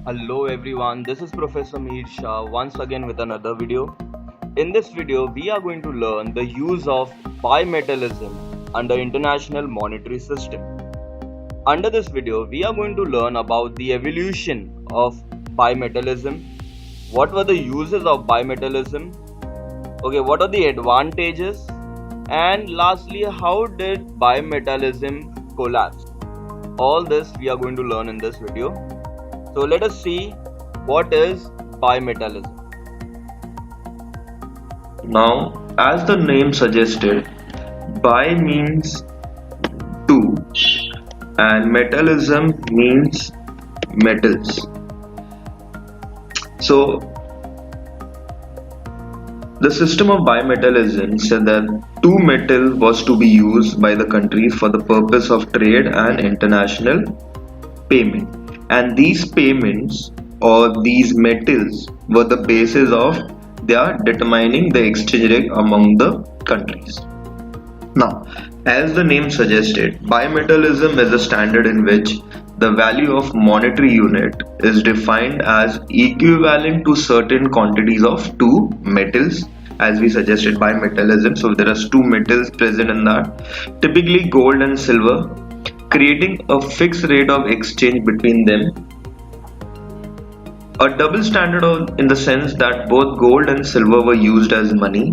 Hello everyone, this is Professor Mir Shah once again with another video. In this video, we are going to learn the use of bimetallism under International Monetary System. Under this video, we are going to learn about the evolution of bimetallism, what were the uses of bimetallism, what are the advantages, and lastly, how did bimetallism collapse. All this we are going to learn in this video. So let us see what is bimetallism. Now, as the name suggested, bi means two and metallism means metals. So, the system of bimetallism said that two metal was to be used by the countries for the purpose of trade and international payment. And these payments or these metals were the basis of their determining the exchange rate among the countries. Now, as the name suggested, bimetallism is a standard in which the value of monetary unit is defined as equivalent to certain quantities of two metals, as we suggested bimetallism. So there are two metals present in that, typically gold and silver, creating a fixed rate of exchange between them. A double standard in the sense that both gold and silver were used as money.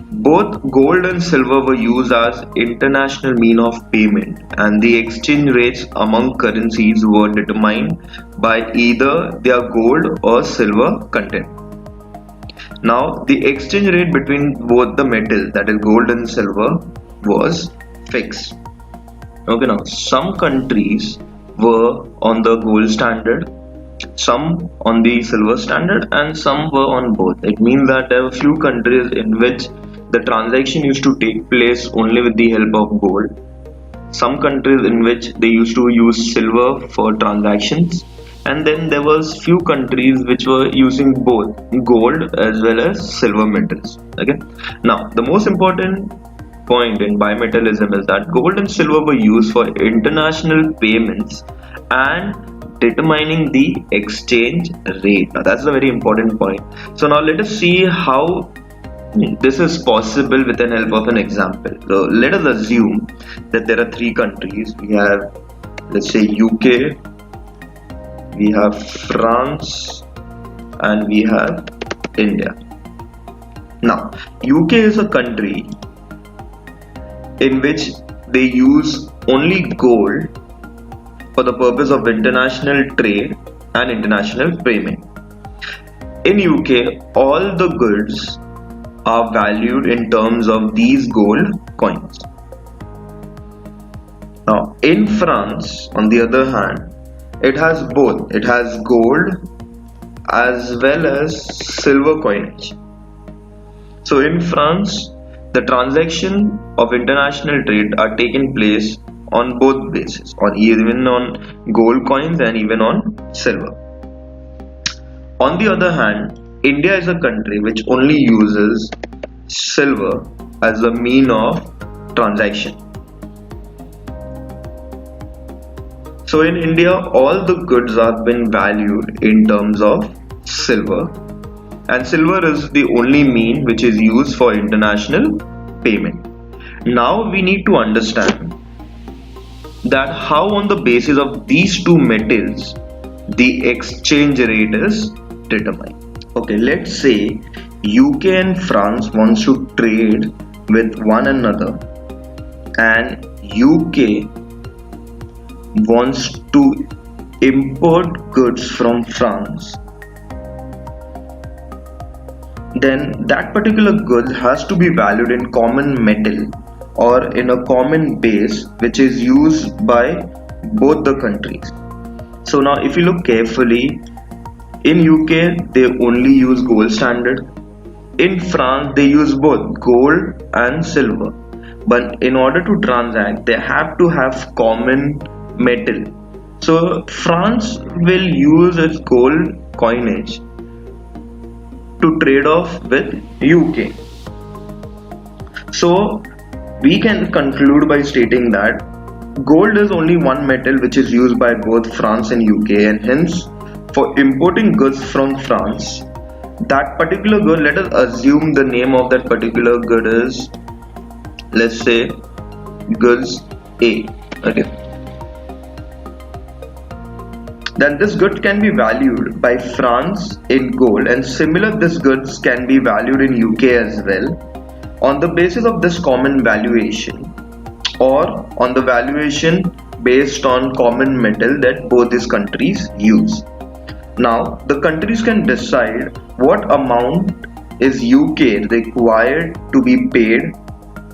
Both gold and silver were used as international mean of payment, and the exchange rates among currencies were determined by either their gold or silver content. Now, the exchange rate between both the metals, that is gold and silver, was fixed. Okay, now some countries were on the gold standard, some on the silver standard, and some were on both. It means that there were few countries in which the transaction used to take place only with the help of gold. Some countries in which they used to use silver for transactions, and then there was few countries which were using both gold as well as silver metals. Okay. Now the most important point in bimetallism is that gold and silver were used for international payments and determining the exchange rate. Now that's a very important point. So now let us see how this is possible with the help of an example. So let us assume that there are three countries. We have, let's say, UK, we have France, and we have India. Now UK is a country in which they use only gold for the purpose of international trade and international payment. In UK, all the goods are valued in terms of these gold coins. Now, in France, on the other hand, it has both. It has gold as well as silver coinage. So in France, the transaction of international trade are taking place on both bases, even on gold coins and even on silver. On the other hand, India is a country which only uses silver as a mean of transaction. So in India, all the goods have been valued in terms of silver, and silver is the only mean which is used for international payment. Now we need to understand that how on the basis of these two metals the exchange rate is determined. Okay, let's say UK and France wants to trade with one another and UK wants to import goods from France. Then that particular good has to be valued in common metal or in a common base which is used by both the countries. So now if you look carefully, in UK they only use gold standard. In France they use both gold and silver. But in order to transact, they have to have common metal. So France will use its gold coinage to trade off with UK. So we can conclude by stating that gold is only one metal which is used by both France and UK, and hence for importing goods from France, that particular good, let us assume the name of that particular good is, let's say, goods A. Okay. Then this good can be valued by France in gold, and similar this goods can be valued in UK as well, on the basis of this common valuation, or on the valuation based on common metal that both these countries use. Now the countries can decide what amount is UK required to be paid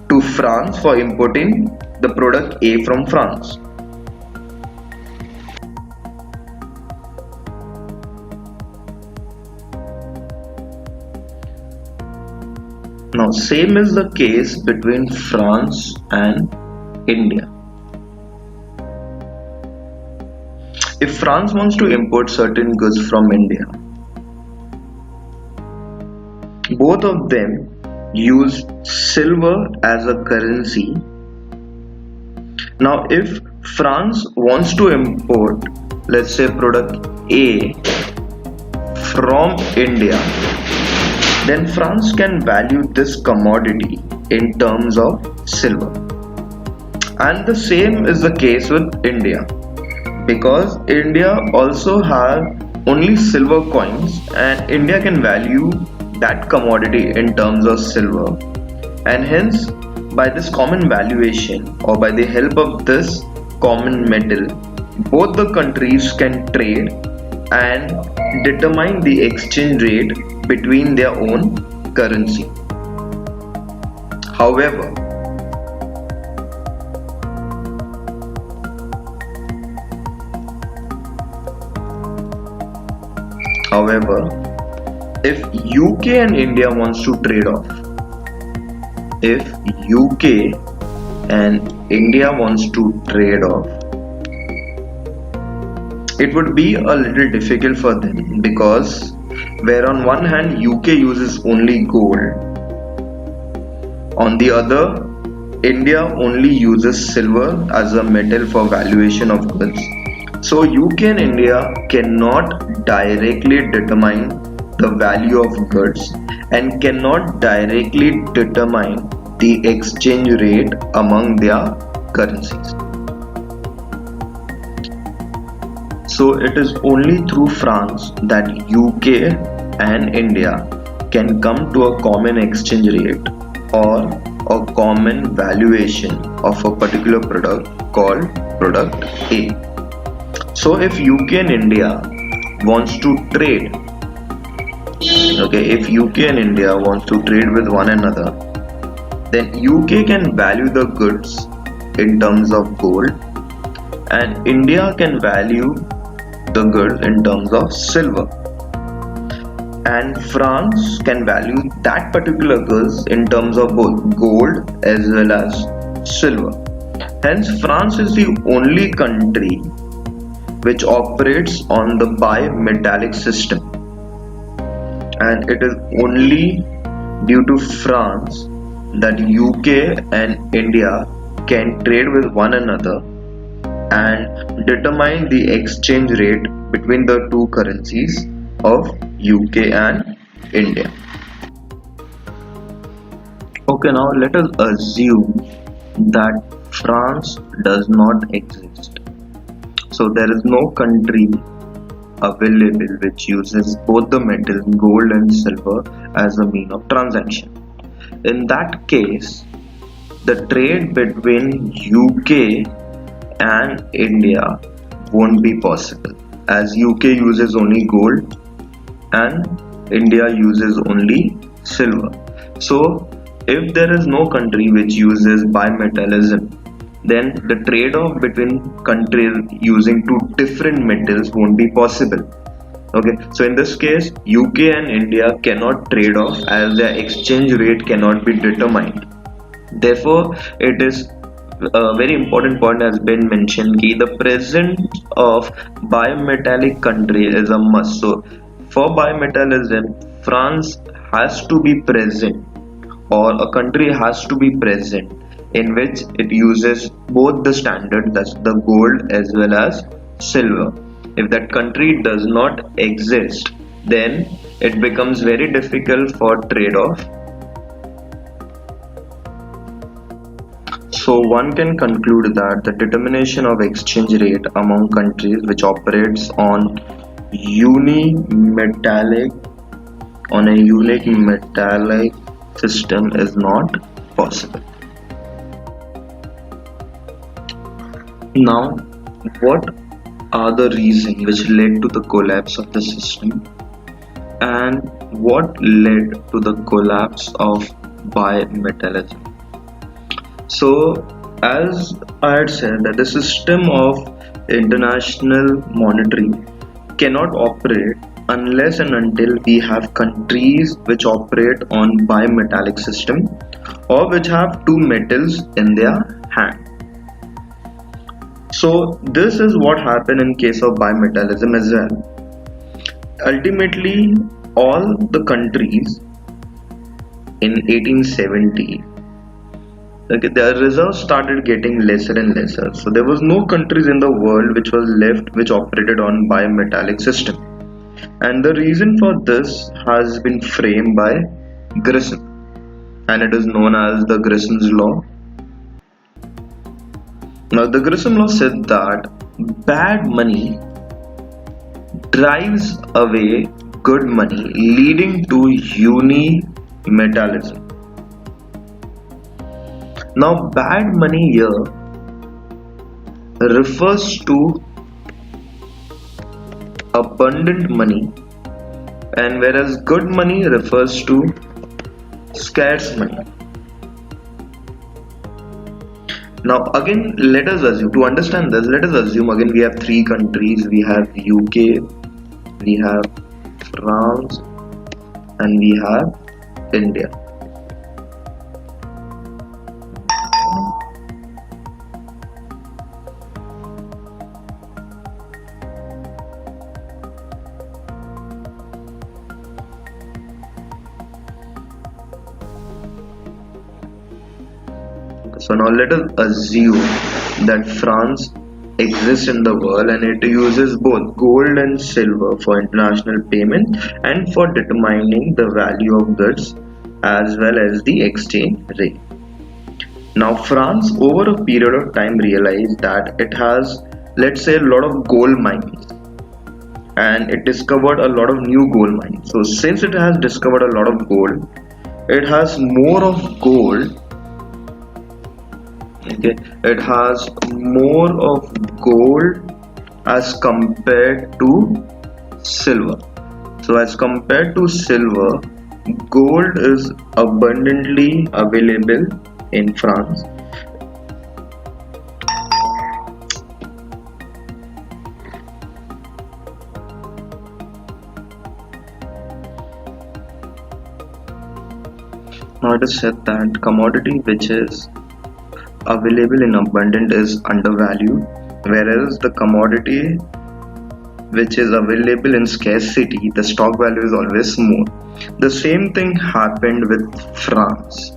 to France for importing the product A from France. Now same is the case between France and India. If France wants to import certain goods from India, both of them use silver as a currency. Now if France wants to import, let's say, product A from India, then France can value this commodity in terms of silver. And the same is the case with India, because India also have only silver coins, and India can value that commodity in terms of silver, and hence by this common valuation, or by the help of this common metal, both the countries can trade and determine the exchange rate between their own currency. However, if UK and India wants to trade off, if UK and India wants to trade off, it would be a little difficult for them, because where on one hand UK uses only gold, on the other India only uses silver as a metal for valuation of goods. So UK and India cannot directly determine the value of goods and cannot directly determine the exchange rate among their currencies. So it is only through France that UK and India can come to a common exchange rate or a common valuation of a particular product called product A. So if UK and India wants to trade, if UK and India wants to trade with one another, then UK can value the goods in terms of gold, and India can value the goods in terms of silver, and France can value that particular goods in terms of both gold as well as silver. Hence, France is the only country which operates on the bimetallic system, and it is only due to France that UK and India can trade with one another and determine the exchange rate between the two currencies of UK and India. Okay, now let us assume that France does not exist. So there is no country available which uses both the metals gold and silver as a mean of transaction. In that case, the trade between UK and India won't be possible, as UK uses only gold and India uses only silver. So if there is no country which uses bimetallism, then the trade-off between countries using two different metals won't be possible. Okay, so in this case UK and India cannot trade off, as their exchange rate cannot be determined. Therefore, it is a very important point has been mentioned that the presence of bimetallic country is a must. So for bimetallism, France has to be present, or a country has to be present in which it uses both the standard, that's the gold as well as silver. If that country does not exist, then it becomes very difficult for trade-off. So one can conclude that the determination of exchange rate among countries which operates on unimetallic on a unique metallic system is not possible. Now, what are the reasons which led to the collapse of the system, and what led to the collapse of bimetallism? So, as I had said, that the system of international monetary cannot operate unless and until we have countries which operate on bimetallic system or which have two metals in their hand. So this is what happened in case of bimetallism as well. Ultimately, all the countries in 1870, their reserves started getting lesser and lesser. So there was no countries in the world which was left which operated on bimetallic system. And the reason for this has been framed by Grissom, and it is known as the Grissom's law. Now the Grissom law said that bad money drives away good money, leading to unimetallism. Now bad money here refers to abundant money, and whereas good money refers to scarce money. Now again, let us assume, to understand this, let us assume again we have three countries. We have UK, we have France, and we have India. So now let us assume that France exists in the world and it uses both gold and silver for international payment and for determining the value of goods as well as the exchange rate. Now France over a period of time realized that it has, let's say, a lot of gold mines, and it discovered a lot of new gold mines. So since it has discovered a lot of gold, it has more of gold. Okay, it has more of gold as compared to silver. So as compared to silver, gold is abundantly available in France. Now it is said that commodity which is available in abundance is undervalued, whereas the commodity which is available in scarcity, the stock value is always more. The same thing happened with France.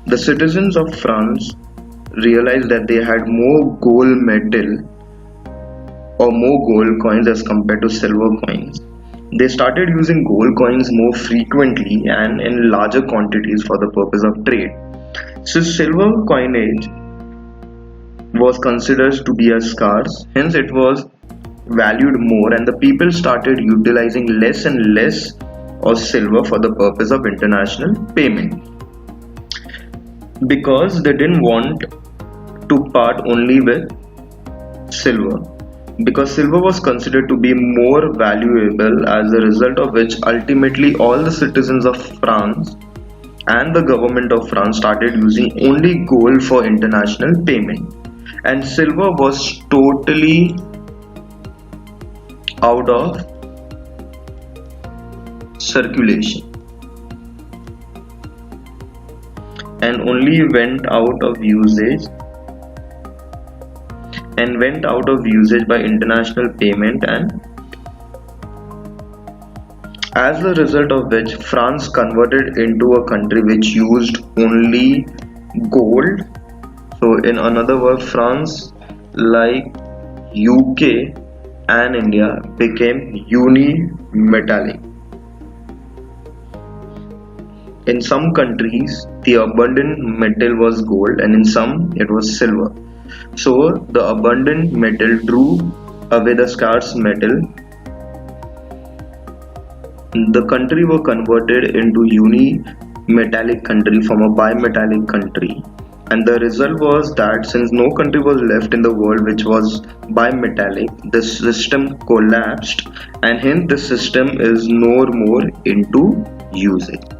The citizens of France realized that they had more gold metal or more gold coins as compared to silver coins. They started using gold coins more frequently and in larger quantities for the purpose of trade. So silver coinage was considered to be as scarce, hence it was valued more, and the people started utilizing less and less of silver for the purpose of international payment, because they didn't want to part only with silver, because silver was considered to be more valuable, as a result of which ultimately all the citizens of France and the government of France started using only gold for international payment, and silver was totally out of circulation and only went out of usage by international payment, and as a result of which France converted into a country which used only gold. So in another word, France, like UK and India became unimetallic. In some countries, the abundant metal was gold, and in some it was silver. So the abundant metal drew away the scarce metal. The country were converted into unimetallic country from a bimetallic country. And the result was that since no country was left in the world which was bimetallic, the system collapsed, and hence the system is no more into usage.